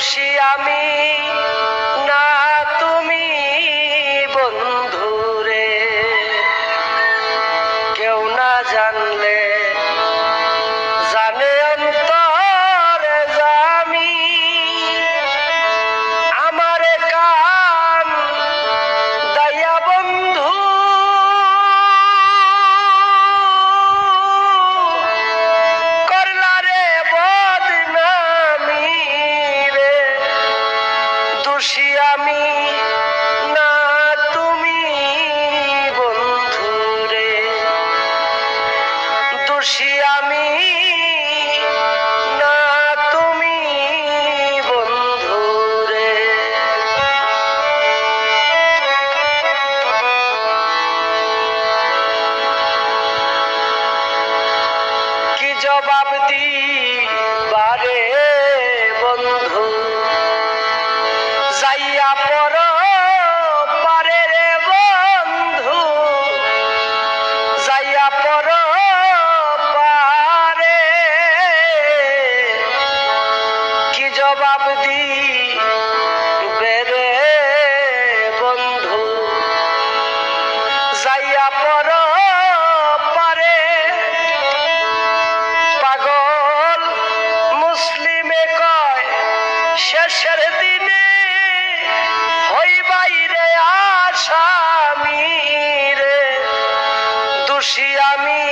দোষী আমি না তুমি বন্ধুরে, কেউ না জানলে জানে অন্তরে জামি, আমারে কান দাইয়া বন্ধু করলা রে বদনামি রে, দোষী আমি না তুমি বন্ধুরে, দোষী আমি না তুমি বন্ধুরে। কি জবাব দিবারে বন্ধু, যাইয়া পর পারে রে বন্ধু, যাইয়া পর পারে, কি জবাব দিবে রে বন্ধু, যাইয়া পর পারে। পাগল মুসলিমে কয় শেষের দিনে হইবাই রে আসামি রে, দোষী আমি